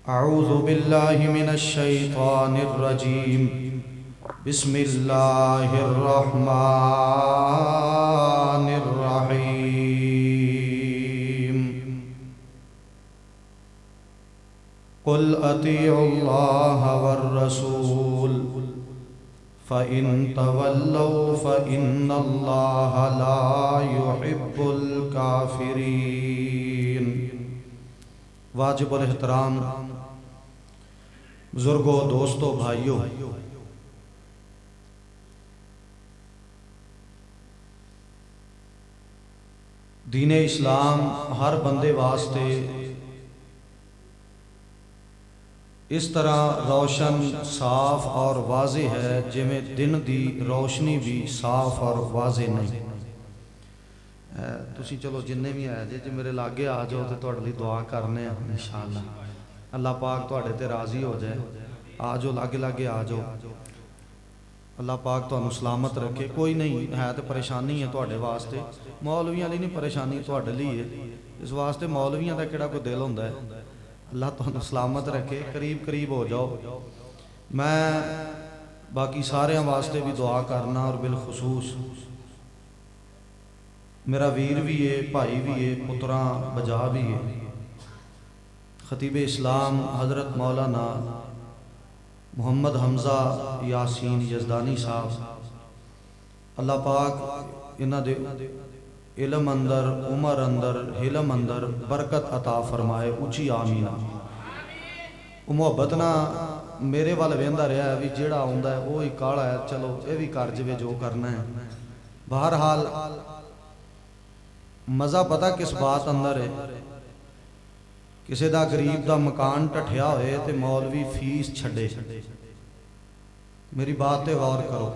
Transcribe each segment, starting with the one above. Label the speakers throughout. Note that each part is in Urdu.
Speaker 1: اعوذ باللہ من الشیطان الرجیم بسم اللہ الرحمن الرحیم قل اطیعوا اللہ والرسول فإن تولوا فإن اللہ لا يحب الكافرین۔ واجب الاحترام بزرگوں، دوستوں، بھائیوں، دین اسلام ہر بندے واسطے اس طرح روشن، صاف اور واضح ہے جویں دن دی روشنی بھی صاف اور واضح نہیں۔ تسی چلو جننے بھی آئے جی میرے لاگے آ جاؤ تو تہاڈے لئی دعا کرنے ہیں انشاءاللہ، اللہ پاک تہاڈے تے راضی ہو جائے۔ آ جاؤ، لاگے لاگے آ جاؤ، اللہ پاک تہانوں سلامت رکھے۔ کوئی نہیں ہے تو پریشانی ہے تہاڈے واسطے، مولویاں لئی نہیں پریشانی، تہاڈے لئی ہے۔ اس واسطے مولویاں دا کیڑا کوئی دل ہوندا ہے۔ اللہ تہانوں سلامت رکھے، قریب قریب ہو جاؤ۔ میں باقی سارے واسطے بھی دعا کرنا، اور بالخصوص میرا ویر بھی ہے، بھائی بھی ہے، پتراں بجا بھی ہے، خطیب اسلام حضرت مولانا محمد حمزہ یاسین یزدانی صاحب، اللہ پاک انہاں دے علم اندر، عمر اندر، حلم اندر برکت عطا فرمائے، اونچی آمین۔ وہ محبت نہ میرے وال ویندا رہیا ہے بھی جیڑا ہوندا ہے وہ ہی کالا ہے، چلو اے بھی کر جوے جو کرنا ہے۔ بہرحال مزہ پتہ کس بات اندر ہے، کسی دا غریب دا مکان ٹھٹھیا ہوئے تے مولوی فیس چھڑے۔ میری بات تے غور کرو،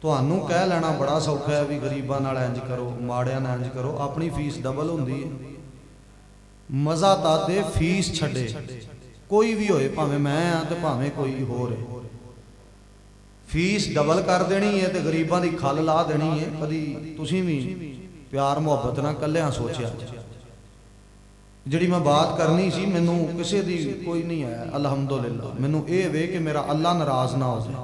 Speaker 1: تہانوں کہہ لینا بڑا سوکھا ہے بھی غریباں نال انج کرو، ماڑیاں نال انج کرو، اپنی فیس ڈبل ہوندی ہے۔ مزہ تا دے فیس چھڑے، کوئی بھی ہوئے، پاویں میں ہاں تے پاویں کوئی ہور ہے، فیس ڈبل کر دینی ہے تے غریباں دی کھل لا دینی ہے۔ کدی تسی بھی پیار محبت نہ کلیاں سوچیا جڑی میں بات کرنی سی، مینوں کسے دی کوئی نہیں ہے الحمدللہ۔ مینوں اے وے کہ میرا اللہ ناراض نہ ہو جائے،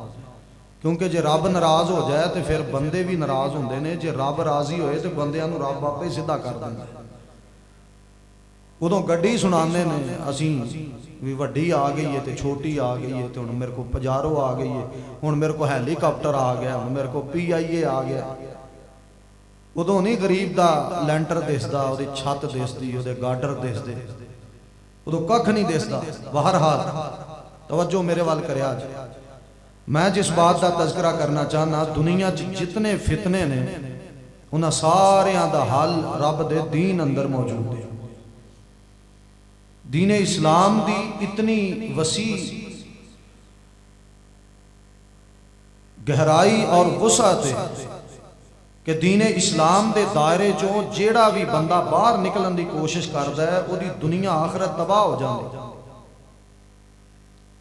Speaker 1: کیونکہ جے رب ناراض ہو جائے تو پھر بندے بھی ناراض ہوندے نے، جے رب راضی ہوئے تو بندیاں نوں رب آپے سیدھا کر دیندا۔ ادوں گڈی سنانے نے اسیں بھی وڈی آ گئی ہے تے چھوٹی آ گئی ہے، تے ہن میرے کو پجارو آ گئی ہے، ہن میرے کو ہیلی کاپٹر آ گیا، ہن میرے کو PIA آ گیا۔ ادوں نہیں غریب دا لینٹر دسدا، او دی چھت دسدی، او دے گاڈر دسدے، ادوں ککھ نہیں دسدا۔ بہرحال توجہ میرے وال کریا جی، میں جس بات دا تذکرہ کرنا چاہنا، دنیا جتنے فتنے نے انہاں ساریاں دا حل رب دے دین اندر موجود ہے۔ دین اسلام دی اتنی وسیع گہرائی اور وسعت ہے کہ دین اسلام دے دائرے چوں جیڑا بھی بندہ باہر نکلن دی کوشش کردا ہے، او دی دنیا آخرت تباہ ہو جاندی۔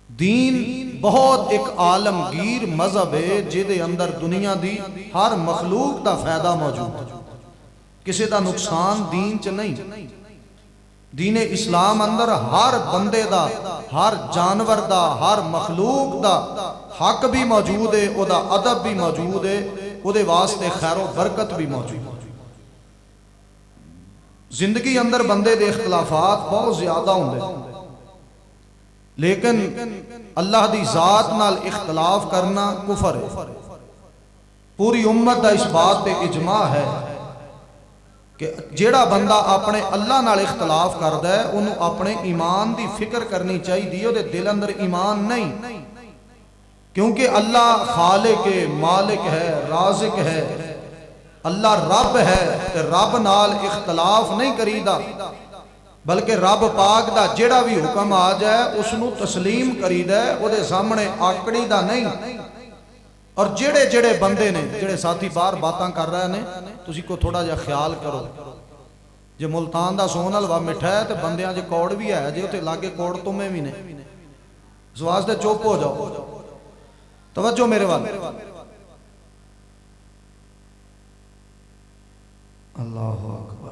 Speaker 1: دین بہت ایک عالمگیر مذہب ہے جدے اندر دنیا دی ہر مخلوق دا فائدہ موجود ہے، کسی دا نقصان دین چ نہیں۔ دین اسلام اندر ہر بندے دا، ہر جانور دا، ہر مخلوق دا حق بھی موجود ہے، او دا ادب بھی موجود ہے، او دے واسطے خیر و برکت بھی موجود ہے۔ زندگی اندر بندے دے اختلافات بہت زیادہ ہوندے، لیکن اللہ دی ذات نال اختلاف کرنا کفر ہے۔ پوری امت دا اس بات پہ اجماع ہے کہ جیڑا بندہ اپنے اللہ نال اختلاف کردا ہے، انہوں اپنے ایمان دی فکر کرنی چاہیے، دے دل اندر ایمان نہیں، کیونکہ اللہ خالق ہے، مالک ہے، رازق ہے، اللہ رب ہے، رب نال اختلاف نہیں کریدا، بلکہ رب پاک دا جیڑا بھی حکم آ جائے اس نو تسلیم کریدا ہے، او دے سامنے آکڑی دا نہیں۔ اور جڑے جڑے بندے نے، جڑے ساتھی باہر باتاں کر رہے نے، تسی کو تھوڑا جا خیال کرو، جے ملتان دا سون حلوہ مٹھا ہے تو بندیاں جے کوڑ بھی ہے جے تے لاگے کوڑ تمہیں بھی نہیں، اس واسطے چوپ ہو جاؤ۔ توجہ میرے وال، اللہ اکبر۔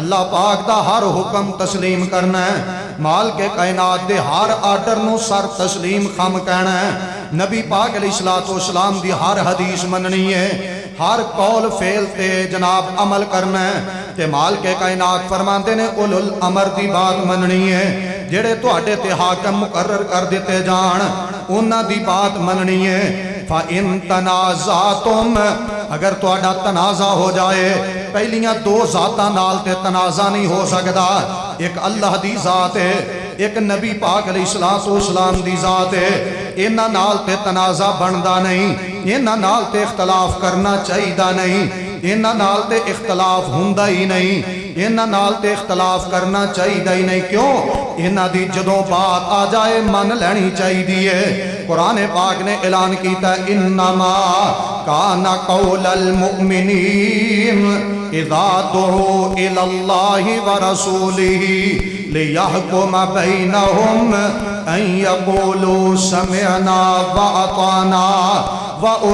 Speaker 1: اللہ پاک دا ہر حکم تسلیم کرنا ہے، مال کے کائنات دے ہر آرڈر نو سر تسلیم خم کہنا ہے، نبی پاک علیہ الصلوۃ والسلام دی ہر حدیث مننی ہے، ہر قول فعل تے جناب عمل کرنا ہے، تے مال کے کائنات فرماندے نے اولو الامر دی بات مننی ہے، جڑے تواڈے تے حاکم مقرر کر دیتے جان انہاں دی بات مننی ہے۔ فَإِن تَنَازَعْتُمْ، اگر تواڈا تنازع ہو جائے، پہلیاں دو ذاتاں نال تے تنازع نہیں ہو سکدا، ایک اللہ دی ذات ہے، ایک نبی پاک علیہ السلام دی ذات ہے، انہاں نال تے تنازع بندا نہیں، انہاں نال تے اختلاف کرنا چاہیدا نہیں، انہاں نال تے اختلاف ہوندا ہی نہیں، انہاں نال تے اختلاف کرنا چاہیدا ہی نہیں، کیوں؟ انہاں دی جدوں بات آ جائے من لینی چاہیدی ہے۔ قرآن پاک نے اعلان کیتا ہے انما کان قول المؤمنین اذا دعوا الی اللہ ورسولہ لیحکم بینہم ان یقولوا سمعنا واطعنا واولئک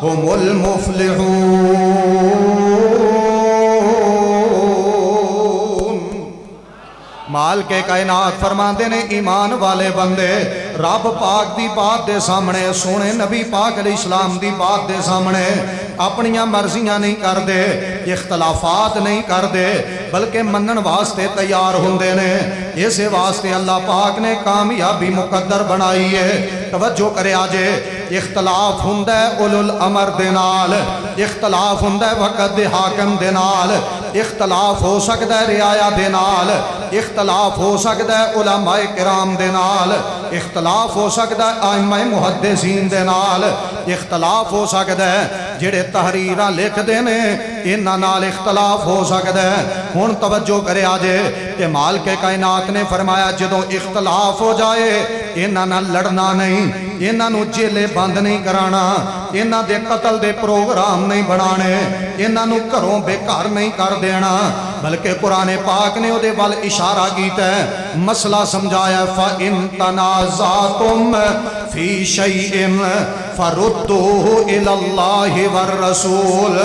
Speaker 1: هم المفلحون۔ مال کے کائنات فرماندے نے ایمان والے بندے رب پاک دی بات دے سامنے، سونے نبی پاک علیہ السلام دی بات دے سامنے اپنیاں مرضیاں نہیں کر دے، اختلافات نہیں کر دے، بلکہ منن واسطے تیار ہوندے نے۔ اسے واسطے اللہ پاک نے کامیابی مقدر بنائی ہے۔ توجہ کرے آجے، اختلاف ہوندا ہے اولو الامر دے نال، اختلاف ہوندا ہے وقت دے حاکم دے نال، اختلاف ہو سکتا ہے رعایا دے نال، اختلاف ہو سکتا ہے علماء کرام دے نال، اختلاف ہو سکتا ہے ائمہ محدثین دے نال، اختلاف ہو سکتا ہے جڑے تحریراں لکھ دے نے انہاں نال اختلاف ہو سکتا ہے۔ ہن توجہ کرے آجے کہ مال کے کائنات نے فرمایا جدوں اختلاف ہو جائے انہاں نال لڑنا نہیں، انہاں نو جیلے بند نہیں کرانا، انہاں دے قتل دے پروگرام نہیں بنانے، انہاں نو گھروں بے گھر نہیں کر دینا، بلکہ قرآن پاک نے اودے وال اشارہ کیتا ہے، مسئلہ سمجھایا فَإِن تَنَازَعْتُمْ فِي شَيْءٍ فَرُدُّوهُ إِلَى اللَّهِ وَالرَّسُولِ۔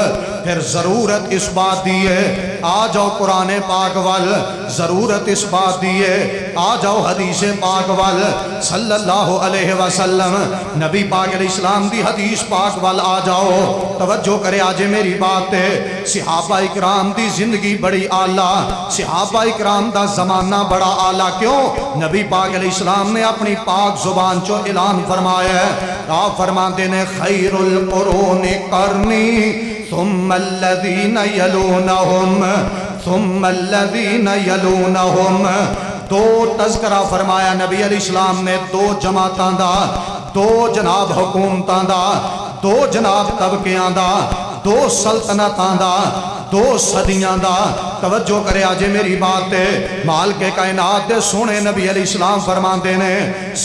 Speaker 1: پھر ضرورت اس بات دی ہے، آ جاؤ قرآن پاک وال، ضرورت اس بات دی ہے، آ جاؤ حدیث پاک وال صلی اللہ علیہ وسلم، نبی پاک علیہ السلام دی حدیث پاک وال آ جاؤ۔ توجہ کرے آجے میری بات ہے، صحابہ اکرام دی زندگی بڑی اعلیٰ، صحابہ اکرام دا زمانہ بڑا اعلیٰ، کیوں؟ نبی پاک علیہ السلام نے اپنی پاک زبان چو اعلان فرمایا ہے، آپ فرماتے نے خیر القرون قرنی ثم الذین یلونہم ثم الذین یلونہم۔ دو تذکرہ فرمایا نبی علیہ السلام نے، دو جماعتاں دا، دو جناب حکومتاں دا، دو جناب طبقیاں دا، دو سلطنتاں دا، دو صدیاں دا۔ توجہ کرے آجے میری بات ہے، مال کے کائنات دے سونے نبی علیہ السلام فرماندے نے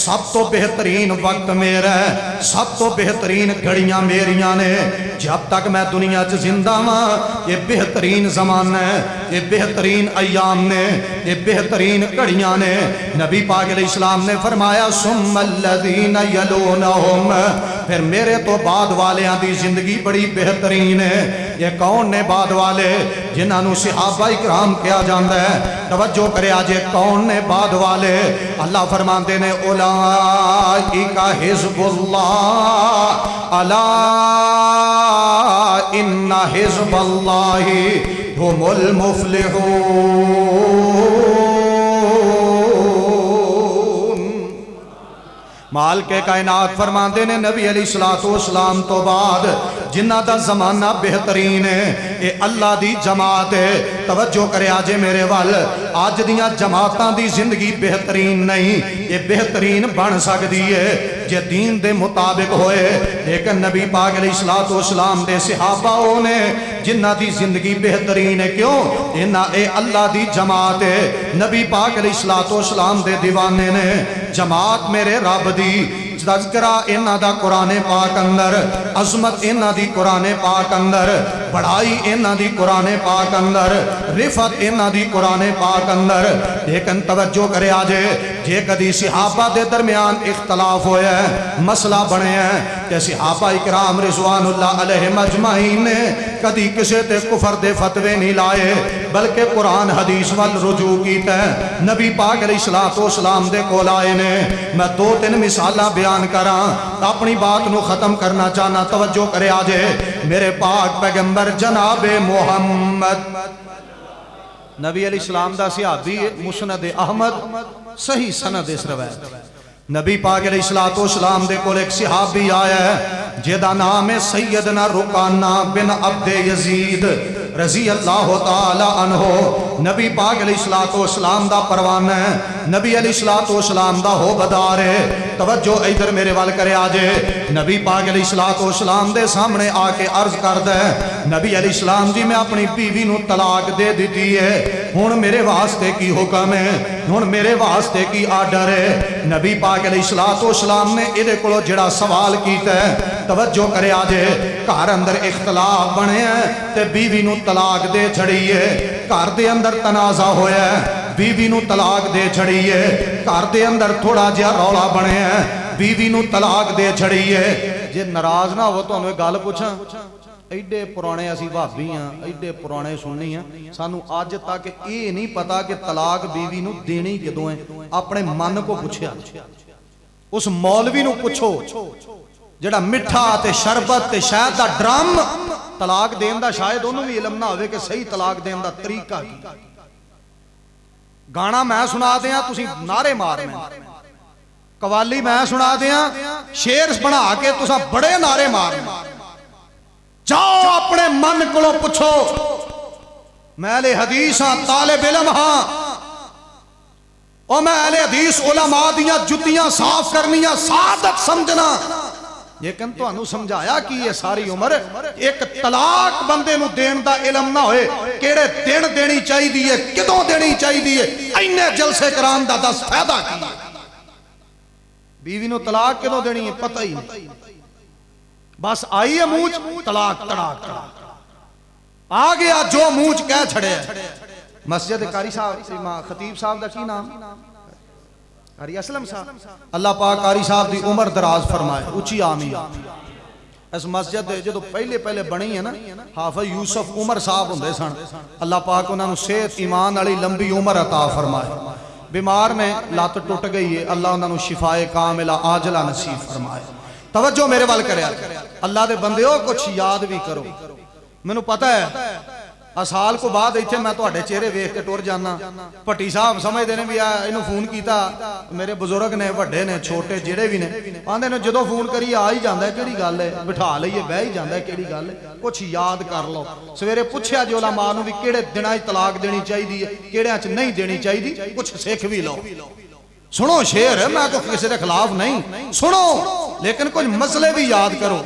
Speaker 1: سب تو بہترین وقت میرا ہے، سب تو بہترین گھڑیاں میریاں نے، جب تک میں دنیا چ زندہ ہاں یہ بہترین زمانہ ہے، یہ بہترین ایام نے، یہ بہترین گھڑیاں نے۔ نبی پاک علیہ السلام نے فرمایا ثم الذین یلونہم، پھر میرے تو بعد والیاں دی زندگی بڑی بہترین ہے۔ یہ کون نے بعد والے؟ جنہاں نو صحابہ اکرام کیا جاندہ ہے۔ توجہ کرے آجے کون نے بعد والے؟ اللہ فرماندے نے اولئک حزب اللہ الا ان حزب اللہ هم المفلحون۔ مال کے کائنات فرماندے نے نبی علیہ السلام تو بعد جنہ دا زمانہ بہترین ہے اے اللہ دی جماعت ہے۔ توجہ کرے آجے میرے وال، آج دیاں جماعتاں دی زندگی بہترین نہیں، یہ بہترین بن سکتی ہے جے دین دے مطابق ہوئے۔ لیکن نبی پاک علیہ السلام دے صحابہ نے جنہ دی زندگی بہترین ہے، کیوں؟ انہاں اے اللہ دی جماعت ہے۔ نبی پاک علیہ السلام دے دیوانے نے جماعت میرے رب دی، تذکرہ انہاں دا قرآن پاک اندر، عظمت انہاں دی قرآن پاک اندر، بڑھائی انہاں دی قرآن پاک اندر۔ رفت انہاں دی قرآن پاک اندر لیکن توجہ کرے آجے جے کدی صحابہ دے درمیان اختلاف ہویا ہے مسئلہ بنے ہیں کہ صحابہ اکرام رضوان اللہ علیہ مجمعین نے کدی کسے تے کفر دے فتوے نہیں لائے بلکہ قرآن حدیث وال رجوع کیتا ہے نبی پاک علیہ السلام دے کول آئے نے میں 2-3 مثالہ بیان کراں اپنی بات نو ختم کرنا چاہنا توجہ کرے آجے میرے پاک پیغمبر جناب محمد نبی علیہ السلام دا صحابی مسند احمد صحیح سند اس روایت نبی پاک علیہ السلام دے کول ایک صحابی آیا ہے جیدہ نام ہے سیدنا رکانہ بن عبد یزید رضی اللہ تعالی عنہ نبی پاک علیہ السلام دا پروانہ ہے نبی علیہ السلام دا ہو بدار ہے توجہ ادھر میرے وال کرے آجے نبی پاک علیہ السلام دے سامنے آ کے عرض کردہ ہے نبی علیہ السلام جی میں اپنی بیوی نو طلاق دے دیتی ہے ہون میرے واسطے کی حکم ہے ہون میرے واسطے کی آرڈر ہے نبی پاک علیہ السلام نے ادھے کلو جڑا سوال کیتا ہے توجہ کرے آجے گھر اندر اختلاف بنے ہیں تے بیوی نو طلاق دے چھڑی ہے گھر دے اندر تنازع ہویا ہے بیوی نو طلاق دے چھڑی ہے گھر دے اندر تھوڑا جہا رولا بنے ہیں بیوی نو طلاق دے چھڑی ہے جے ناراض نہ ہو تو انہوں گل پوچھاں ایڈے پرانے اسی بھابی ہیں ایڈے پرانے سننی ہیں سانو آج تک یہ نہیں پتا کہ طلاق بیوی نو دینی کدوں ہیں اپنے من کو پوچھیا اس مولوی نو پوچھو جڑا مٹھا تے شربت تے شہد دا ڈرم طلاق دین دا شاید انہوں بھی علم نہ ہوئے کہ صحیح طلاق دین دا طریقہ کی گانا میں سنا دیاں تسی نعرے مارنا قوالی میں سنا دیاں شیر بنا کے تسا بڑے نعرے مارنا جاؤ اپنے من کو پوچھو میں اہل حدیث ہاں طالب علم ہاں اور میں اہل حدیث علماء دیاں جتیاں صاف کرنیاں سعادت سمجھنا لیکن تو انہوں سمجھایا کہ یہ ساری عمر ایک طلاق بندے نو دین دا علم نہ ہوئے کیڑے دین دینی چاہی دیئے کدوں دینی چاہی دیئے اینے جلسے کران دا دس فیدہ کی بیوی نو طلاق کدوں دینی ہے پتہ ہی نہیں بس آئی ہے موج طلاق تڑاک آگیا جو موج کہہ چھڑے ہے مسجد قاری صاحب خطیب صاحب دا کی نام قاری اسلم صاحب اللہ پاک قاری صاحب دی عمر دراز فرمائے اچھی آمین اس مسجد جو پہلے بنی ہے نا حافظ یوسف عمر صاحب ہوندے سن اللہ پاک انہوں نے صحت ایمان علی لمبی عمر عطا فرمائے بیمار نے لات ٹوٹ گئی ہے اللہ انہوں نے شفائے کاملہ عاجلہ نصیب فرمائے توجہ میرے وال کرے اللہ دے بندے ہو کچھ یاد بھی کرو میں نے پتا ہے اسال کو بعد ایتھے میں تو اڈے چہرے ویخ کے ٹور جانا پٹی صاحب سمجھ دینے بھی آیا انہوں فون کیتا میرے بزرگ نے وڈے نے چھوٹے جڑے بھی نے آندے نے جدو فون کری آئی جاندہ ہے کیڑی گال ہے بٹھا لئیے بہ ہی جاندہ ہے کیڑی گال ہے کچھ یاد کر لو سویرے پوچھیا جو علماء نو بھی کیڑے دنائی طلاق دینی چاہی دی کیڑے آنچ نہیں دینی چاہی دی کچھ سیکھ بھی لو سنو شیر ہے میں تو کسی دے خلاف نہیں سنو لیکن کچھ مسئلے بھی یاد کرو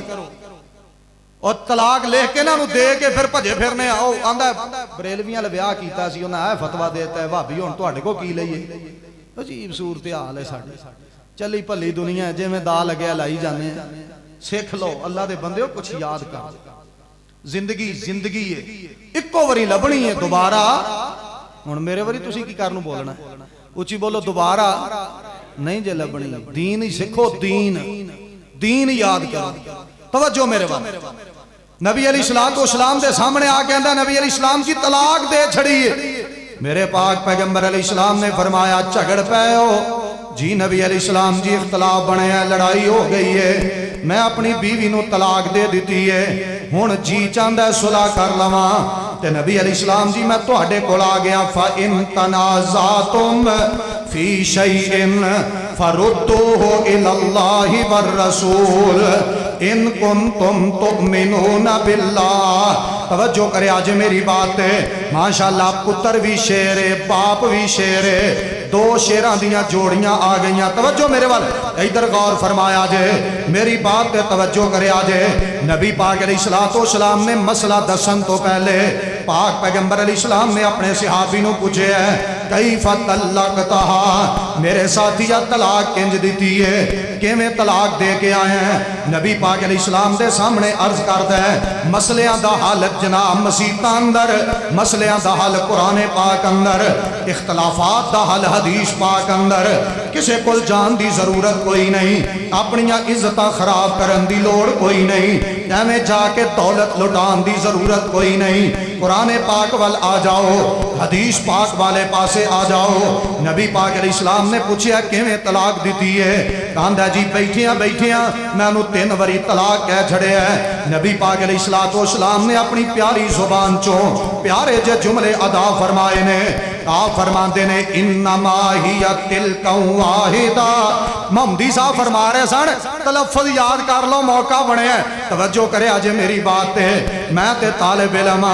Speaker 1: اور طلاق لے کے نہ دے کے پھر بھجے پھرنے آؤ آندہ بریلویاں لبیاہ کیتا سی انہاں ہے فتوہ دیتا ہے بھابی ہون تو اڈے کو کی لئیے عجیب صورتحال ہے ساڑھے چلی پلی دنیا جے میں دا لگیا لائی جانے ہیں سیکھ لو اللہ دے بندے ہو کچھ یاد کر زندگی ہے اکو وری لبنی ہے دوبارہ ہن میرے وری تسی کی کرنو بولنا ہے اچھی بولو دوبارہ نہیں جے لبنی دین ہی سکھو دین یاد کرو توجہ میرے وقت نبی علیہ السلام دے سامنے آ کے اندھا نبی علیہ السلام کی طلاق دے چھڑیے میرے پاک پیغمبر علیہ السلام نے فرمایا جھگڑ پے ہو جی نبی علیہ السلام جی اختلاف بنے ہیں لڑائی ہو گئی ہے میں اپنی بیوی نو طلاق دے دیتی ہے ہون جی چاندہ صلح کر لواں تے نبی علیہ السلام جی میں تو ہڈے کو لا گیا فَإِن تَنَازَعْتُمْ فِي شَيْءٍ فَرُدُّوهُ إِلَى اللَّهِ وَالرَّسُولِ ان کنتم تؤمنون باللہ توجہ کرے آج میری بات ہے ماشاءاللہ پتر بھی شیر ہے باپ بھی شیر ہے دو شیران دیاں جوڑیاں آ گئیاں توجہ میرے والے ادھر غور فرمایا جائے میری بات پہ توجہ کرے آجے نبی پاک علیہ السلام نے مسئلہ دسن تو پہلے پاک پیغمبر علیہ السلام نے اپنے صحابی نو پوچھے ہے کیف طلقتہا میرے ساتھیا طلاق کنج دیتی ہے کیویں طلاق دے کے آئے ہیں نبی پاک علیہ السلام دے سامنے عرض کرتا ہے مسئلیاں دا حل جناب مسیتاں اندر مسئلیاں دا حل قرآن پاک اندر اختلافات دا حل حدیث پاک اندر کسے کول جان دی ضرورت کوئی نہیں اپنیاں عزتاں خراب کرن دی لوڑ کوئی نہیں ایویں جا کے دولت لٹان دی ضرورت کوئی نہیں قرآن پاک وال آ جاؤ حدیث پاک والے پاسے آ جاؤ نبی پاک علیہ السلام نے پوچھیا کیویں طلاق دیتی ہے کہندا جی بیٹھیاں میں انہوں 3 واری طلاق کہہ چھڑے ہے نبی پاک علیہ السلام نے اپنی پیاری زبان چوں پیارے جے جملے ادا فرمائے نے آپ فرماندے نے انما ہی تلک واحدہ محمدی صاحب فرما رہے سن تلفظ یاد کر لو موقع بنے ہیں توجہ کرے آجے میری بات تے میں تے طالب علم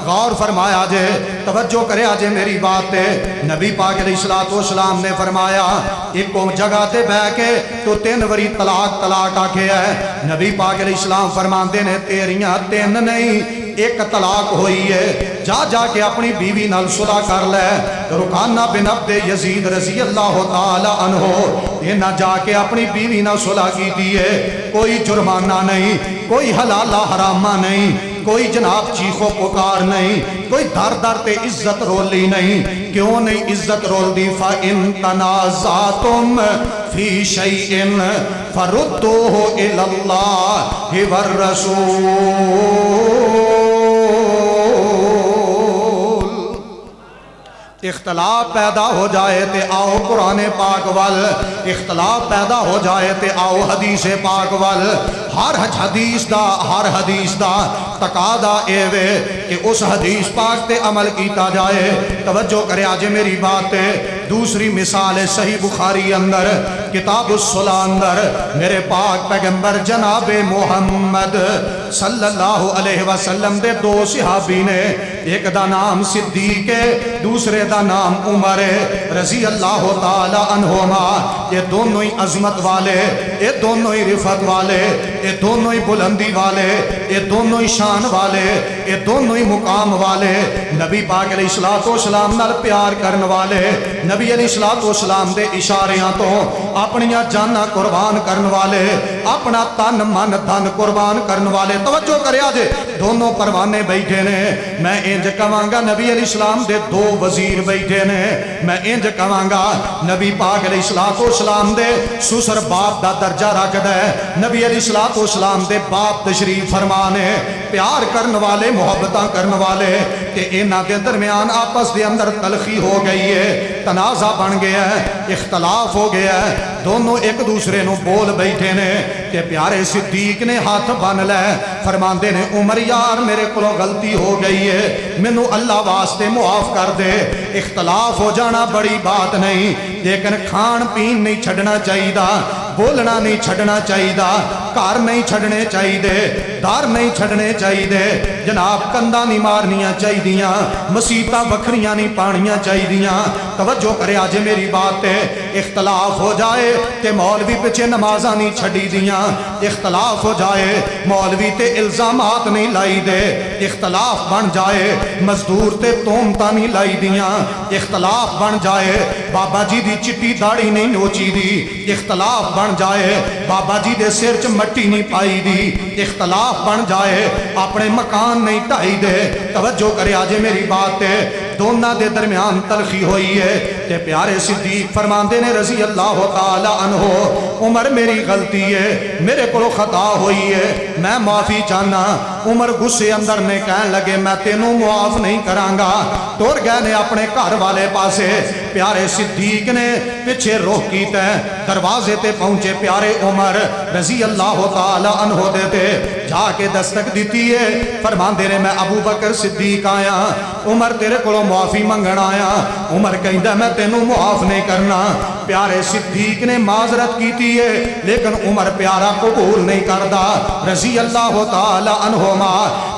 Speaker 1: غور فرمایا جے توجہ کرے آجے میری بات تے نبی پاک علیہ السلام نے فرمایا ایک جگہ تے بہ کے تو 3 واری طلاق آکھے ہے نبی پاک علیہ السلام فرماندے نے تیریاں 3 نہیں 1 طلاق ہوئی ہے جا کے اپنی بیوی نال صلح کر لے رکانہ بن عبد یزید رضی اللہ تعالی عنہ یہ نہ جا کے اپنی بیوی نال صلح کی دیئے کوئی جرمانہ نہیں کوئی حلالہ حرامہ نہیں کوئی جناب چیخو پکار نہیں کوئی در تے عزت رولی نہیں کیوں نہیں عزت رول دی فَإِن تَنَازَعْتُمْ فِي شَيْءٍ فَرُدُّوهُ إِلَى اللَّهِ وَالرَّسُولِ اختلاف پیدا ہو جائے تے آؤ قرآن پاک وال اختلاف پیدا ہو جائے تے آؤ حدیث پاک وال ہر حدیث دا تقاضا اے وے کہ اس حدیث پاک تے عمل کیتا جائے توجہ کرے آج میری بات دوسری مثال صحیح بخاری اندر کتاب الصلاح اندر میرے پاک پیغمبر جناب محمد صلی اللہ علیہ وسلم دے 2 صحابی نے ایک دا نام صدیق ہے دوسرے دا نام عمر رضی اللہ تعالی عنہما یہ دونوں ہی عظمت والے یہ دونوں ہی رفت والے یہ دونوں ہی بلندی والے یہ دونوں ہی شان والے یہ دونوں ہی مقام والے نبی پاک علیہ السلام نال پیار کرن والے نبی علیہ السلام دے اشاریاں تو اپنیاں جانا قربان کرن والے اپنا تن من دھن قربان کرن والے توجہ کریا جے دونوں پروانے بیٹھے نے میں انج کہاں نبی علیہ السلام دے 2 وزیر بیٹھے نے میں انج کہاں نبی پاک علیہ السلام دے سسر باپ دا درجہ رکھدا ہے نبی علیہ السلام دے باپ تشریف فرمانے پیار کرن والے محبتاں کرن والے کہ انہاں دے درمیان آپس دے اندر تلخی ہو گئی ہے تنازع بن گیا ہے اختلاف ہو گیا ہے دونوں ایک دوسرے نو بول بیٹھے نے کہ پیارے صدیق نے ہاتھ بن لے فرماندے نے عمر یار میرے کو غلطی ہو گئی ہے مینوں اللہ واسطے معاف کر دے اختلاف ہو جانا بڑی بات نہیں لیکن کھان پین نہیں چھڑنا چاہیے بولنا نہیں چھڑنا چاہیے کار نہیں چھڑنے چاہیے دار نہیں چھڑنے چاہیے جناب کندہ نہیں مارنیاں چاہیے مسیتاں بکھریاں نہیں پانیاں چاہیے توجہ کرے آج میری بات ہے اختلاف ہو جائے کہ مولوی پچھے نمازاں نہیں چھڑی دیاں اختلاف ہو جائے مولوی تے الزامات نہیں لائی دے اختلاف بن جائے مزدور تے تومتا نہیں لائی دیاں اختلاف بن جائے بابا جی دی چٹی داڑھی نہیں نوچی دی اختلاف بن جائے بابا جی دے سر چ مٹی نہیں پائی دی اختلاف بن جائے اپنے مکان نہیں ٹائی دے توجہ کرے آجے میری بات ہے دونوں دے درمیان تلخی ہوئی ہے تے پیارے صدیق فرماندے نے رضی اللہ تعالی عنہ عمر میری غلطی ہے میرے کو خطا ہوئی ہے میں معافی چاہنا عمر غصے اندر نے کہنے لگے میں تینوں معاف نہیں کرانگا ٹر گئے نے اپنے گھر والے پاسے پیارے صدیق نے پیچھے روک کیتا ہے دروازے تے پہنچے پیارے عمر رضی اللہ تعالی عنہ دیتے جا کے دستک دیتی ہے فرماندے نے میں ابو بکر صدیق آیا عمر تیرے کو معافی منگنا آیا عمر کہندا میں تینوں معاف نہیں کرنا پیارے صدیق نے معذرت کیتی ہے لیکن عمر پیارا قبول نہیں کردا رضی اللہ تعالی عنہما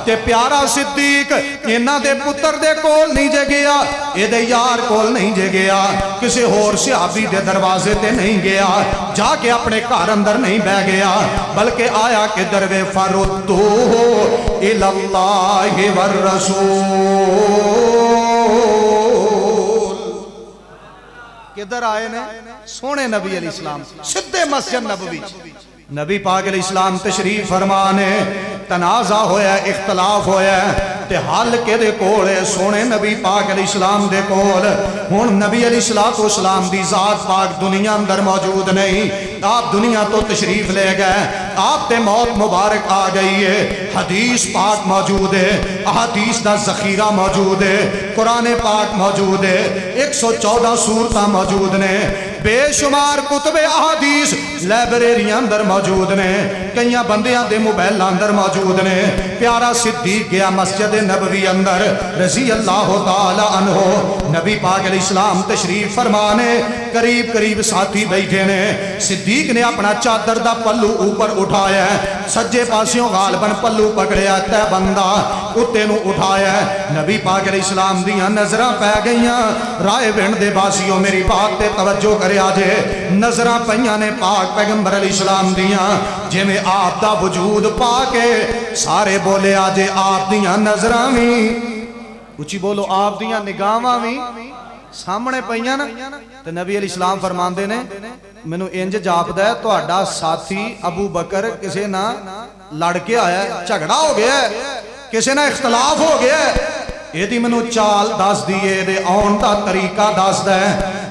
Speaker 1: تے پیارا صدیق انہاں دے پتر دے کول نہیں جے گیا اے دے یار کول نہیں جے گیا کسی اور صحابی دے دروازے تے نہیں گیا جا کے اپنے گھر اندر نہیں بہ گیا بلکہ آیا کہ دروے فردوہ الی اللہ والرسول کدھر آئے نے سونے نبی علیہ السلام سدھے مسجد نبوی نبی پاک علیہ السلام تشریف فرمانے تنازع ہویا اختلاف ہویا تے حل کے دے کول ہے سونے نبی پاک علیہ السلام دے کول ہن نبی علیہ السلام دی ذات پاک دنیا اندر موجود نہیں آپ دنیا تو تشریف لے گئے آپ تے موت مبارک آ گئی ہے حدیث پاک موجود ہے احادیث دا ذخیرہ موجود ہے قرآن پاک موجود ہے 114 سورتاں موجود نے بے شمار کتب احادیث لائبریریاں اندر موجود نے کئیاں بندیاں دے موبائل اندر موجود نے پیارا صدیق گیا مسجد نبوی اندر رضی اللہ تعالی عنہ نبی پاک علیہ السلام تشریف فرمانے قریب قریب ساتھی بیٹھے نے صدیق نے اپنا چادر دا پلو اوپر اٹھایا سجے پاسیوں غالباً پلو پکڑیا تے بندہ اتے نو اٹھایا نبی پاک علیہ السلام دیاں نظرہ پہ گئیاں رائے بینڈ دے باسیوں میری بات تے توجہ کرے آجے نظرہ پہیاں نے پاک پیغمبر علیہ السلام دیاں جے میں آپ دا وجود پاکے سارے بولے آجے آپ دیاں نظرہ میں کچھ بولو آپ دیاں نگاہاں میں سامنے پہیاں نا تو نبی علیہ السلام فرماندے نے مینوں انج جاپدا ہے تہاڈا ساتھی ابو بکر کسے نہ لڑ کے آیا ہے جھگڑا ہو گیا ہے کسے نہ اختلاف ہو گیا ہے یہ دی منو چال دس دیئے دے آن دا طریقہ دس دے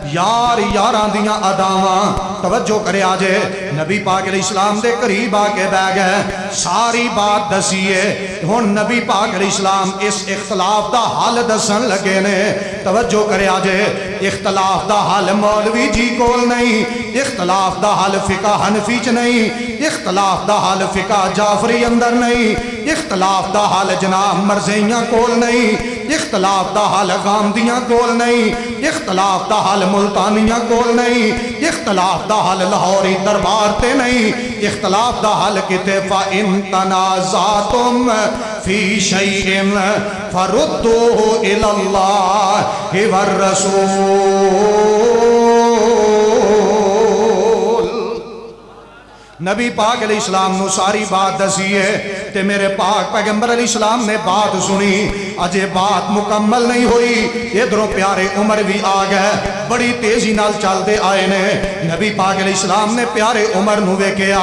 Speaker 1: یار یاراں دیاں اداواں توجہ کرے آجے نبی پاک علیہ السلام دے قریب آکے بہ گئے ساری بات دسیے ہن نبی پاک علیہ السلام اس اختلاف دا حل دسن لگے نے توجہ کرے آجے اختلاف دا حل مولوی جی کول نہیں اختلاف دا حل فقہ حنفی چ نہیں اختلاف دا حل فقہ جعفری اندر نہیں اختلاف دا حل جناب مرزیاں کول نہیں اختلاف دا حل غامدیاں کول نہیں اختلاف دا حل ملتانیاں کول نہیں اختلاف دا حل لاہوری دربار تے نہیں اختلاف دا حل کتے فَإِن تَنَازَعْتُمْ فِي شَيْءٍ فَرُدُّوهُ إِلَى اللَّهِ وَالرَّسُولِ نبی پاک علیہ السلام نو ساری بات دسیے تے میرے پاک پیغمبر علیہ السلام نے بات سنی اجے بات مکمل نہیں ہوئی ادھروں پیارے عمر بھی آ گئے بڑی تیزی نال چلتے آئے نے نبی پاک علیہ السلام نے پیارے عمر نو ویکھیا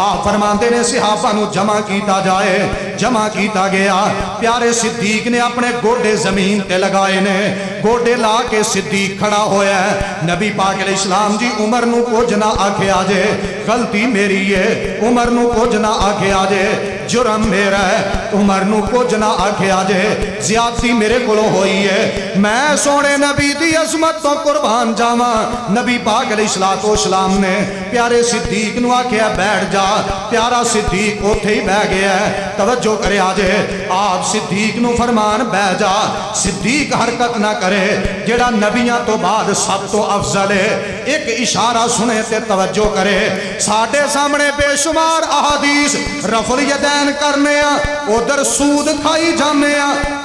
Speaker 1: آپ فرماندے نے صحابہ نو جمع کیتا جائے جمع کیتا گیا پیارے صدیق نے اپنے گوڑے زمین تے لگائے نے گوڑے لا کے صدیق کھڑا ہویا ہے نبی پاک علیہ السلام جی عمر نو کچھ نہ آکھے آجے غلطی میری ہے عمر نو کچھ نہ آکھے آجے جرم میرا ہے عمر نو کچھ نہ آکھے آجے زیادتی میرے کلو ہوئی ہے میں سونے نبی دی عظمت تو قربان جاواں نبی پاک علیہ السلام نے پیارے صدیق نو آکھے بیٹھ جا پیارا صدیق اوتھے ہی بہ گیا ہے توجہ کرے آجے آپ صدیق نو فرمان بہ جا صدیق حرکت نہ کرے جڑا نبیاں تو بعد سب تو افضل ہے ایک اشارہ سنے تے توجہ کرے ساڑھے سامنے بے شمار احادیث رفع الیدین کرنے ادھر سود کھائی جانے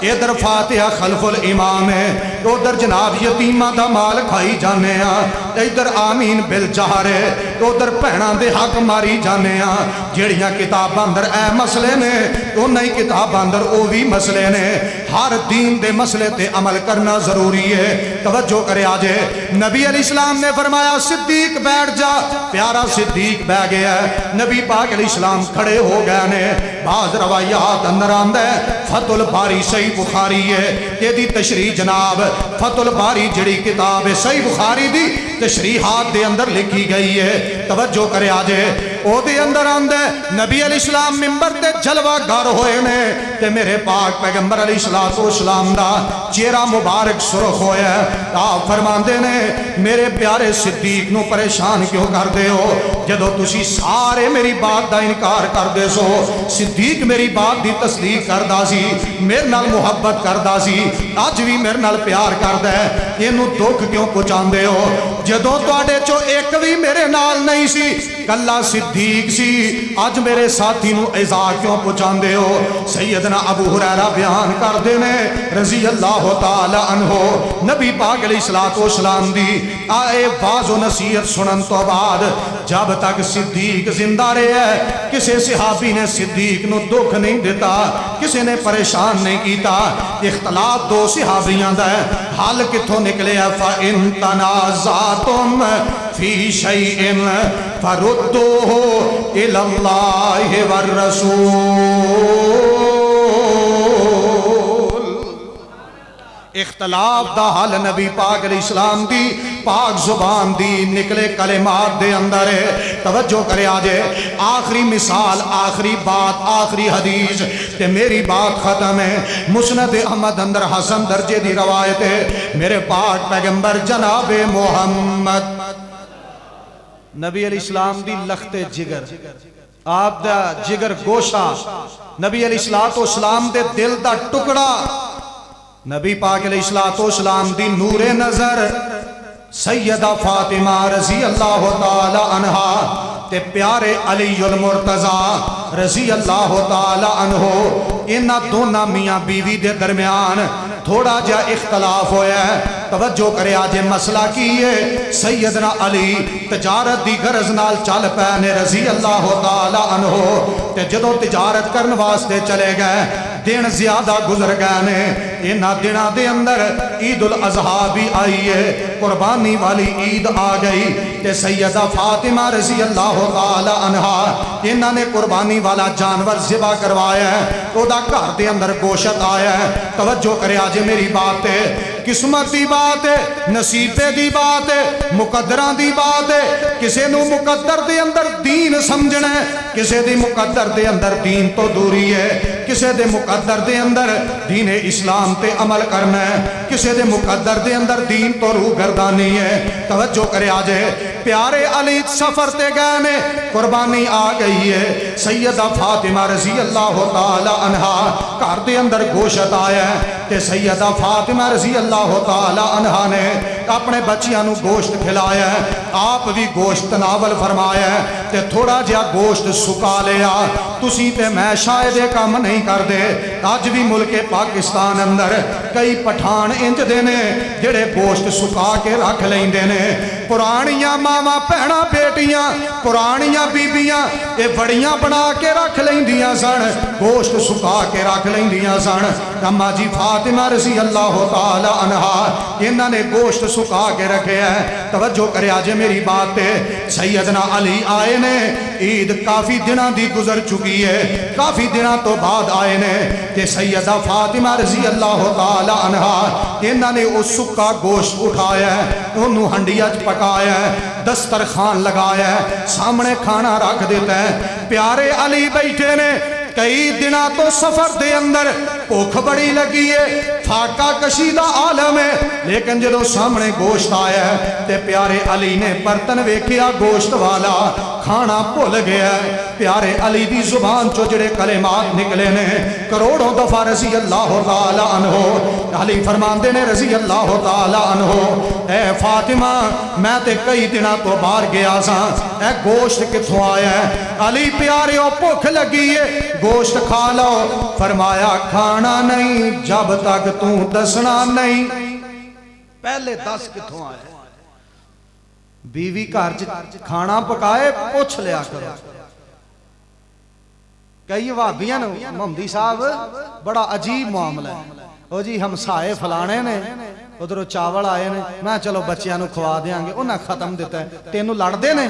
Speaker 1: ادھر فاتحہ خلف الامام ہے ادھر جناب یتیمہ دا مال کھائی جانے ادھر آمین بالجہر ہے ادھر پہنا دے حق ماری جانے جڑیاں کتاب اندر اے مسئلے نے تو نئی کتاب اندر او بھی مسئلے نے ہر دین دے مسئلے تے عمل کرنا ضروری ہے توجہ کرے آجے نبی علیہ السلام نے فرمایا صدیق بیٹھ جا پیارا صدیق بہ گیا ہے نبی پاک علیہ السلام کھڑے ہو گئے نے بعض روایات اندر آندہ ہے فتح الباری صحیح بخاری ہے یہ دی تشریح جناب فتح الباری جڑی کتاب ہے صحیح بخاری دی تشریحات دے اندر لکھی گئی ہے توجہ کرے آجے او دے اندر آندہ ہے نبی علیہ السلام ممبر تے جلوہ گر ہوئے نے تے میرے پاک پیغمبر علیہ السلام دا چہرہ مبارک سرخ ہویا ہے آپ فرماندے نے میرے پیارے صدیق نو پریشان کیوں کر دے ہو جدو تسی سارے میری بات دا انکار کر دے سو صدیق میری بات دی تصدیق کر دا سی میرے نال محبت کر دا سی آج بھی میرے نال پیار کر دے یہ نو دکھ کیوں پہنچان دے ہو جدو تواڈے چو ایک بھی میرے نال نہیں سی کلا صدیق سی آج میرے ساتھی نو ایزا کیوں پہنچان دے ہو سیدنا ابو ہریرہ بیان کر دینے رضی اللہ تعالی عنہ نبی پاک علیہ السلام دی آئے باز و نصیحت سنن تو بعد جب تک صدیق زندہ رہے ہے کسے صحابی نے صدیق نو دکھ نہیں دیتا کسے نے پریشان نہیں کیتا اختلاف دو صحابیاں دا ہے حال کتھوں نکلے ہے فَإِن تَنَازَعْتُمْ تنازعتم فی شیء فردوہ الی اللہ والرسول۔ اختلاف دا حل نبی پاک علیہ السلام دی پاک زبان دی نکلے کلمات دے اندر ہے۔ توجہ کرے آجے، آخری مثال، آخری بات، آخری حدیث تے میری بات ختم ہے۔ مسند احمد اندر حسن درجے دی روایت ہے، میرے پاک پیغمبر جناب محمد نبی علیہ السلام دی لخت جگر، آپ دا جگر گوشہ، نبی علیہ السلام دے دل دا ٹکڑا، نبی پاک علیہ السلام دی نور نظر سیدہ فاطمہ رضی اللہ تعالی عنہا تے پیارے علی المرتضی رضی اللہ تعالی عنہ، انہاں دونوں میاں بیوی دے درمیان تھوڑا جا اختلاف ہویا ہے۔ توجہ کرے آجے مسئلہ کی ہے، سیدنا علی تجارت دی غرض نال چل پینے رضی اللہ تعالی عنہ، تے جدو تجارت کرن واسطے چلے گئے، دن زیادہ گزر گئے نے، انہاں دنوں دے اندر عید الاضحیٰ بھی آئی ہے، قربانی والی عید آ گئی، تے سیدہ فاطمہ رضی اللہ تعالی عنہا انہاں نے قربانی والا جانور ذبح کروایا ہے، او دا گھر دے اندر گوشت آیا ہے۔ توجہ کرے آجے میری بات ہے، قسمت دی بات ہے، نصیبے دی بات ہے، مقدران دی بات ہے۔ کسے نو مقدر دے اندر دین سمجھنا ہے، کسے دی مقدر دے اندر دین تو دوری ہے، کسے دے مقدر دے اندر دین اسلام تے عمل کرنا ہے، کسے دے مقدر دے اندر دین تو روح گردانی ہے۔ توجہ کرے آجے، پیارے علی سفر تے گئے نے، قربانی آ گئی ہے، سیدہ فاطمہ رضی اللہ تعالی عنہا گھر دے اندر گوشت آیا ہے، تے سیدہ فاطمہ رضی اللہ تعالی عنہا نے اپنے بچیاں نو گوشت کھلایا ہے، آپ بھی گوشت ناول فرمایا ہے، تے تھوڑا جہا گوشت سکا لیا۔ تسی تے میں شاید یہ کام نہیں کر دے، آج بھی ملک پاکستان اندر کئی پٹھان انج دے نے جڑے گوشت سکا کے رکھ لیندے نے۔ پرانیاں ماما پہنا بیٹیاں، پرانیاں بیبیاں یہ بڑیاں بنا کے رکھ لیندیاں سن، گوشت سکا کے رکھ لیندیاں سن۔ اما جی فاطمہ رضی اللہ تعالی عنہا انہاں نے گوشت سکا کے رکھے ہے۔ توجہ کرے آجے میری بات ہے، سیدنا علی آئے نے، عید کافی دنوں دی گزر چکی ہے، کافی دنوں تو بعد آئے نے، کہ سیدہ فاطمہ رضی اللہ تعالی عنہا انہاں نے اس سکا گوشت اٹھایا ہے، انہوں ہنڈیا پکایا ہے، دسترخوان لگایا ہے، سامنے کھانا رکھ دیتا ہے۔ پیارے علی بیٹھے نے، کئی دنوں تو سفر دے اندر بھوک بڑی لگی ہے، فاقہ کشیدہ عالم ہے، لیکن جدو سامنے گوشت آیا ہے تے پیارے علی نے برتن ویکھیا گوشت والا، کھانا بھول گیا ہے۔ پیارے علی دی زبان چو جڑے کلمات نکلے نے، کروڑوں دفعہ رضی اللہ تعالی عنہ، علی فرماندے نے رضی اللہ تعالی عنہ، اے فاطمہ میں تے کئی دنوں تو باہر گیا سا، اے گوشت کتھوں آیا ہے؟ علی پیارے او بھوک لگی ہے، گوشت کھا لو۔ فرمایا کھانا نہیں جب تک تو دسنا نہیں، پہلے دس کتھوں آیا؟ بیوی گھر کھانا پکائے پوچھ لیا کرو۔ کئی وہابیاں نے محمدی صاحب بڑا عجیب معاملہ ہے، او جی ہمسائے فلانے نے ادھروں چاول آئے نے، میں چلو بچیاں نو کھوا دیاں گے، انہاں ختم دیتا ہے، تینوں لڑ دے نے،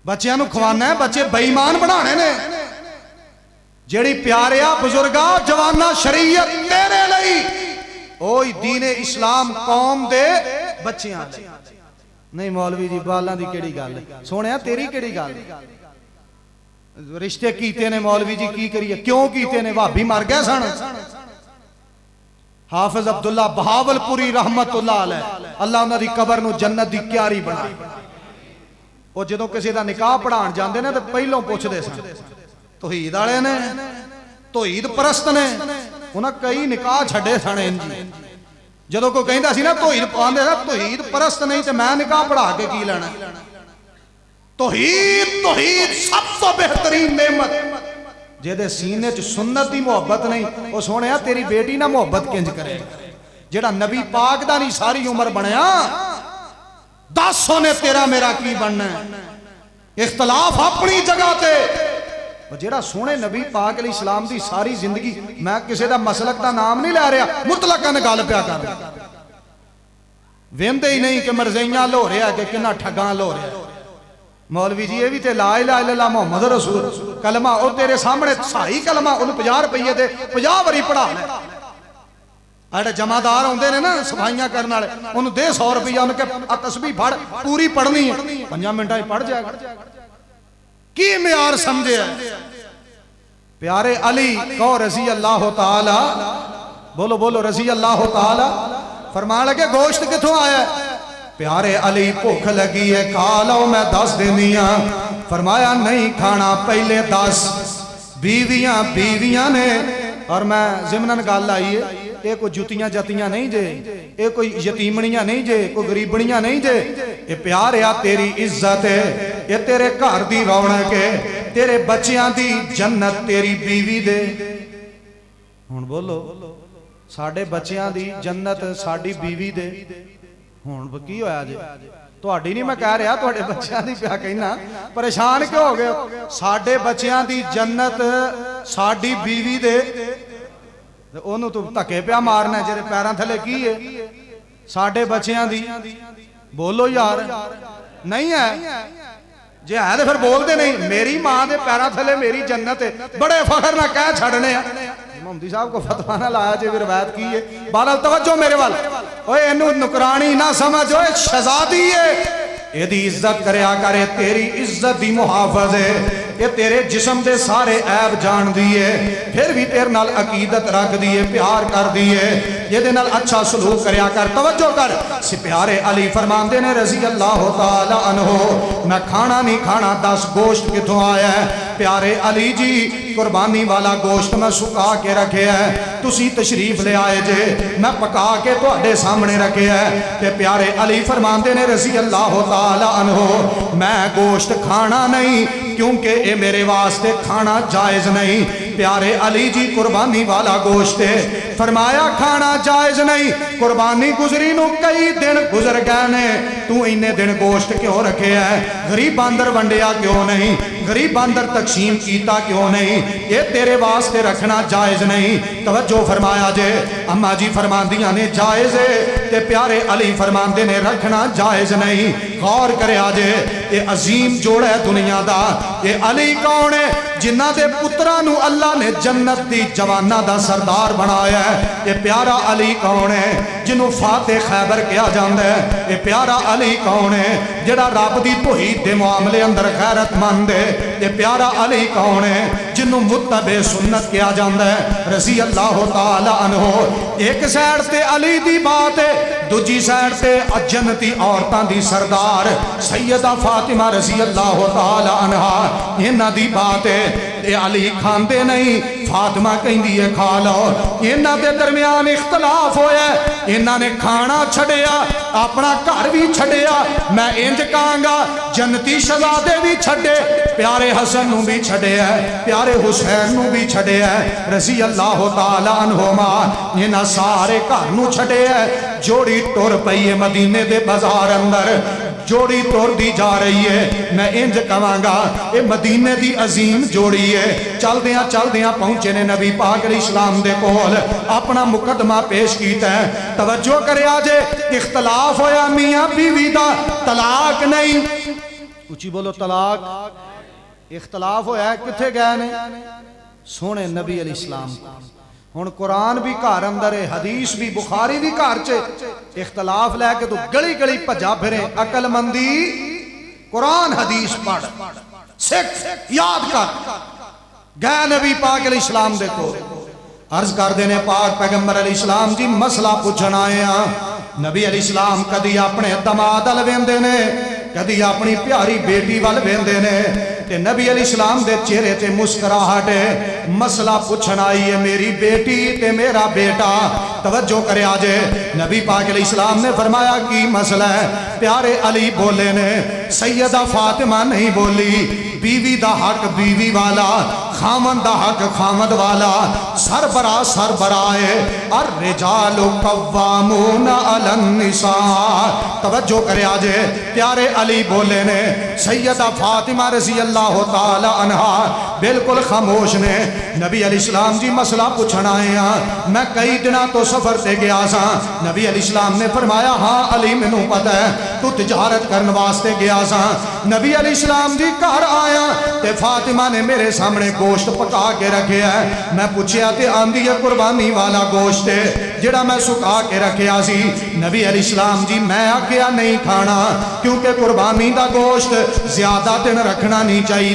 Speaker 1: بچیاں نو کھوانا ہے، بچے بے ایمان بنانے نے۔ جیڑی پیاریا بزرگا جوانا شریعت تیرے لئی، اوئی دین اسلام قوم دے بچیاں لئی۔ نہیں مولوی جی بالاں دی کیڑی گل ہے، سونیا تیری کیڑی گل ہے؟ رشتے کیتے نے مولوی جی کی کریے، کیوں کیتے نے؟ وہابی مر گئے سن۔ حافظ عبداللہ بہاولپوری رحمت اللہ علیہ، اللہ انہاں دی قبر نو جنت دی کیاری بنا۔ وہ جدوں کسی دا نکاح پڑھان جاندے نے تے پہلوں پوچھ دے سن توحید والے نے، توحید پرست نے، انہاں کئی نکاح چھڈے سن انجی۔ جدوں کوئی کہندا سی نا توحید پاندے نا، توحید پرست نہیں تے میں نکاح پڑھا کے کی لینا؟ توحید سب تو بہترین نعمت، جے سینے چ سنت دی محبت نہیں، وہ سونیا تیری بیٹی نہ محبت کنج کرے؟ جیڑا نبی پاک دا نہیں ساری عمر بنیا، 10 سونے تیرا میرا کی بننا ہے؟ اختلاف اپنی جگہ تے، جیڑا سونے نبی پاک علیہ السلام دی ساری زندگی، میں کسی دا مسلک دا نام نہیں لے رہا، مطلقاً گل پیا کر رہا، ویندے ہی نہیں کہ مرزیاں لو رہا کہ کنا ٹھگاں لو رہا مولوی جی یہ بھی تے لا الہ الا اللہ محمد رسول کلمہ او تیرے سامنے صحیح کلمہ انہوں 50 روپیے دے 50 واری پڑھا لے اڑے جمعدار ہوندے نے نا صفائیاں کرنے والے انہوں دے 100 روپیہ ان کے تسبیح پڑھ پوری پڑھنی ہے 5 منٹاں پڑھ جائے گا کی معیار سمجھے ہے پیارے علی کو رضی اللہ تعالی بولو بولو رضی اللہ تعالی فرمان لگے گوشت کتھوں آیا ہے پیارے علی بھوک لگی ہے کھا لو میں 10 دنیا فرمایا نہیں کھانا پہلے 10 بیویاں نے اور میں ضمناً گل آئی ہے یہ کوئی جتیاں جتیاں نہیں جے یہ کوئی یتیمنیاں نہیں جے کوئی غریبنیاں نہیں جے یہ پیار ہے تیری عزت ہے یہ تیرے گھر دی رونق ہے تیرے بچیاں دی جنت تیری بیوی دے ہن بولو ساڑھے بچیاں دی جنت ساڑھی بیوی دے ہن کی ہویا جے تہاڈی نہیں میں کہہ رہا تہاڈے بچیاں دی پیا کہنا پریشان کیوں ہو گئے ساڑھے بچیاں دی جنت ساڑھی بیوی دے انہوں تو تکے پیا مارنا ہے جیرے پیران تھلے کی ہے ساڑھے بچیاں دی بولو یار نہیں ہے جے ہے دے پھر بول دے نہیں میری ماں دے پیران تھلے میری جنت ہے بڑے فخر نہ کہہ چھڑنے ہیں محمدی صاحب کو فتوہ نہ لایا جے بھی روایت کی ہے بہرحال توجہ میرے وال اوے انہوں نکرانی نہ سمجھو ایک شہزادی ہے یہ دی عزت کریا کرے تیری عزت دی محافظ ہے یہ تیرے جسم دے سارے عیب جان دیئے پھر بھی تیرے نال عقیدت رکھ دیئے پیار کر دیئے یہ دے نال اچھا سلوک کریا کر توجہ کر سی پیارے علی فرمان دینے رضی اللہ تعالی عنہ میں کھانا نہیں کھانا 10 گوشت کتوں آیا ہے پیارے علی جی قربانی والا گوشت میں سکا کے رکھے ہے تسی تشریف لے آئے جے میں پکا کے تو اڈے سامنے رکھے ہے کہ پیارے علی فرمان دینے رضی اللہ تعالی عنہ میں گوشت کھانا نہیں کیونکہ اے میرے واسطے کھانا جائز نہیں پیارے علی جی قربانی والا گوشت ہے فرمایا کھانا جائز نہیں قربانی گزری نو کئی دن گزر گئے نے تو انہیں دن گوشت کیوں رکھے ہے غریب اندر ونڈیا کیوں نہیں غریب اندر تقسیم کیتا کیوں نہیں یہ تیرے واسطے رکھنا جائز نہیں توجہ فرمایا جے اما جی فرماندیاں نے جائز ہے تے پیارے علی فرماندے نے رکھنا جائز نہیں غور کرے آجے یہ عظیم جوڑ ہے دنیا دا یہ علی کون ہے جنہ دے پترانو اللہ نے جنت دی جوانہ دا سردار بنایا ہے یہ پیارا علی کون ہے جنہوں فاتح خیبر کیا جاندہ ہے یہ پیارا علی کون ہے جڑا رب دی توحید دے معاملے اندر غیرت مند ہے یہ پیارا علی کون ہے جنہوں متبع سنت کیا جاندہ ہے رضی اللہ تعالی عنہ ایک سائر تے علی دی بات ہے دوجی سائر تے جنتی عورتان دی سردار سیدہ فاطمہ رضی اللہ تعالی عنہ یہ نہ دی بات ہے اے علی کھاندے نہیں فاطمہ کہیں دیئے کھا لو انہاں دے درمیان اختلاف ہویا ہے انہاں نے کھانا چھڑیا اپنا گھر بھی چھڑیا میں انج کہاں گا جنتی شہزادے بھی چھڑے پیارے حسن نو بھی چھڑے ہے پیارے حسین نو بھی چھڑے ہے رضی اللہ تعالی عنہما انہاں سارے گھر نو چھڑے ہے جوڑی ٹور پئیے مدینے دے بازار اندر جوڑی توڑ دی جا رہی ہے میں انج کہاں گا اے مدینے دی عظیم جوڑی ہے چل دیاں پہنچے نے نبی پاک علیہ السلام دے کول اپنا مقدمہ پیش کیتا ہے توجہ کرے آجے اختلاف ہویا میاں بیوی دا طلاق نہیں اچھی بولو طلاق اختلاف ہویا ہے کتھے گئے نے سونے نبی علیہ السلام ہن قرآن بھی گھر اندر ہے حدیث بھی بخاری بھی گھر چے اختلاف لے کے تو گلی گلی پجا پھرے عقل مندی قرآن حدیث پڑھ سکھ یاد کر گئے نبی پاک علیہ السلام دیکھو عرض کر دینے پاک پیغمبر علیہ السلام جی مسئلہ پوچھنا آیا نبی علیہ السلام کدی اپنے دماد ویندے نے کدی اپنی پیاری بیٹی وال ویندے نے تے نبی علیہ السلام دے چہرے تے مسکراہٹ ہے مسئلہ پوچھنا آئی ہے میری بیٹی تے میرا بیٹا توجہ کرے آجے نبی پاک علیہ السلام نے فرمایا کی مسئلہ ہے پیارے علی بولے نے سیدہ فاطمہ نہیں بولی بیوی دا حق بیوی والا خامد دا حق خامد والا سربراہ الرجال قوامون علی النساء توجہ کرے آجے پیارے علی بولے نے سیدہ فاطمہ رضی اللہ اللہ تعالی عنہا بالکل خاموش نے. نبی علیہ السلام جی مسئلہ پوچھنا آئے ہیں, میں کئی دنوں تو سفر تے گیا سا. نبی علیہ السلام نے فرمایا ہاں علی مینوں پتہ ہے تو تجارت کرن واسطے گیا سا. نبی علیہ السلام جی گھر آیا تے فاطمہ نے میرے سامنے گوشت پکا کے رکھیا ہے. میں پوچھیا تے آندی ہے قربانی والا گوشت ہے جڑا میں سکا کے رکھیا سی. نبی علیہ السلام جی میں آکھیا نہیں کھانا کیونکہ قربانی دا گوشت زیادہ دن رکھنا نہیں چاہیے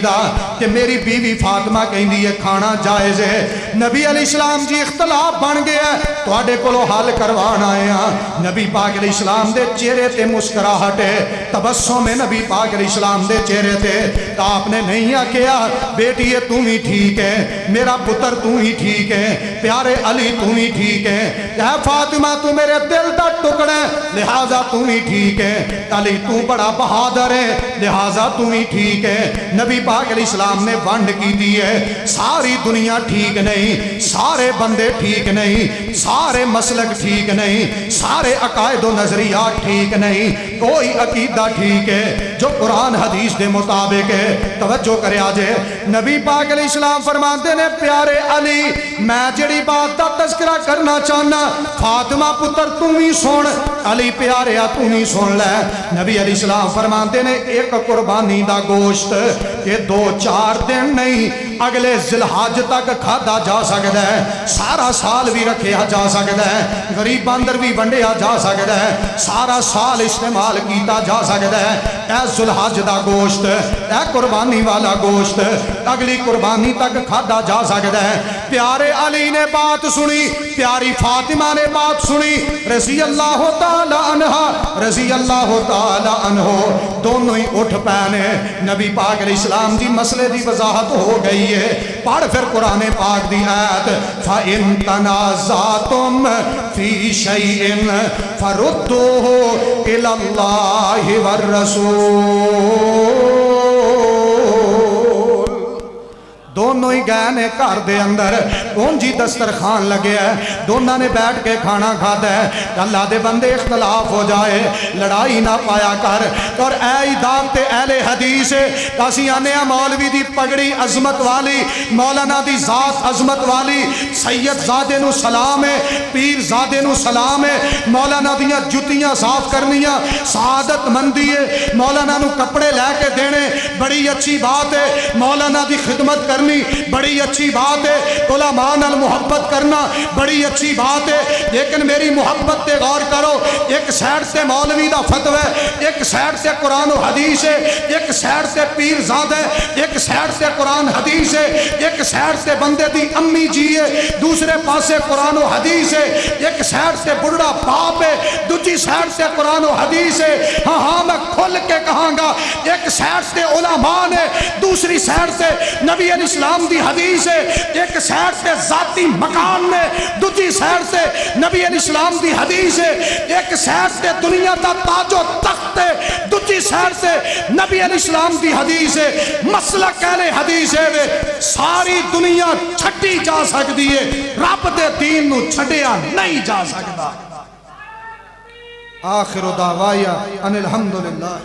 Speaker 1: تے میری بیوی فاطمہ کہندی ہے کھانا جائز ہے. نبی علیہ السلام جی اختلاف بن گیا تواڈے کولوں حل کروان آئے ہاں. نبی پاک علیہ السلام دے چہرے تے مسکراہٹ ہے, تبسم ہے نبی پاک علیہ السلام دے چہرے تے. تو آپ نے نہیں آکھیا بیٹی ہے تم ہی ٹھیک ہے, میرا پتر تم ہی ٹھیک ہے, پیارے علی تم ہی ٹھیک ہے, اے فاطمہ تو میرے دل دا ٹکڑا ہے لہذا تم ہی ٹھیک ہے, علی تو بڑا بہادر ہے لہذا تم ہی ٹھیک ہے. نبی پاک علیہ السلام نے ونڈ کی دی ہے, ساری دنیا ٹھیک نہیں, سارے بندے ٹھیک نہیں, سارے مسلک ٹھیک نہیں, سارے عقائد و نظریات ٹھیک نہیں, کوئی عقیدہ ٹھیک ہے جو قرآن حدیث دے مطابق ہے. توجہ کرے آجے نبی پاک علیہ السلام فرماتے نے پیارے علی میں جڑی بات دا تذکرہ کرنا چاہنا فاطمہ پتر تم ہی سن, علی پیارے تم ہی سن لے. نبی علیہ السلام فرماتے نے ایک قربانی دا گوشت یہ 2-4 دن نہیں اگلے ذوالحج تک کھادا جا سکتا ہے, سارا سال بھی رکھیا جا سکتا ہے, غریب اندر بھی ونڈیا جا سکتا ہے, سارا سال استعمال کیتا جا سکتا ہے. اے ذوالحج دا گوشت, اے قربانی والا گوشت اگلی قربانی تک کھادا جا سکتا ہے. پیارے علی نے بات سنی, پیاری فاطمہ نے بات سنی, رضی اللہ تعالی عنہ رضی اللہ تعالی عنہ دونوں ہی اٹھ پہنے. نبی پاک علیہ السلام دی مسئلے دی وضاحت ہو گئی ہے. پڑھ پھر قرآن پاک دی آیت فَإِن تَنَازَعْتُمْ فِي شَيْءٍ فَرُدُّوهُ إِلَى اللَّهِ وَالرَّسُولِ. دونوں ہی گئے نے گھر دے اندر اونجی دسترخوان لگے ہے, دونوں نے بیٹھ کے کھانا کھاتا ہے. اللہ دے بندے اختلاف ہو جائے لڑائی نہ پایا کر. اور اے دعوت اہل حدیث کاسی آنے مولوی دی پگڑی عظمت والی, مولانا دی ذات عظمت والی, سید زادے نو سلام ہے, پیر زادے نو سلام ہے, مولانا دیاں جتیاں صاف کرنیاں سعادت مندی ہے, مولانا نو کپڑے لے کے دینے بڑی اچھی بات ہے, مولانا دی خدمت کرنی بڑی اچھی بات ہے, علماء نال محبت کرنا بڑی اچھی بات ہے. لیکن میری محبت تے غور کرو, ایک سائڈ سے مولوی دا فتوی ہے, ایک سائڈ سے قرآن و حدیث ہے, ایک سائڈ سے پیر زاد ہے, ایک سائڈ سے قرآن حدیث ہے, ایک سائڈ سے بندے دی امی جی ہے, دوسرے پاسے قرآن و حدیث ہے, ایک سائڈ سے بڑھڑا باپ ہے, دوسری سائڈ سے قرآن و حدیث ہے. ہاں ہاں میں کھل کے کہاں گا, ایک سائڈ سے علماء ہے, دوسری سائڈ سے نبی علیہ السلام دی حدیث ہے, ایک سائڈ سے ذاتی مکان میں, دوسری سائڈ سے نبی علیہ السلام دی حدیث ہے, ایک سائڈ سے دنیا دا تاج و تخت ہے, دوسری سائڈ سے نبی علیہ السلام دی حدیث ہے. مسلک اہل حدیث ہے ساری دنیا چھٹی جا سکتی ہے, رب دے دین نو چھڈیا نہیں جا سکتا. آخر دعوایا ان الحمدللہ.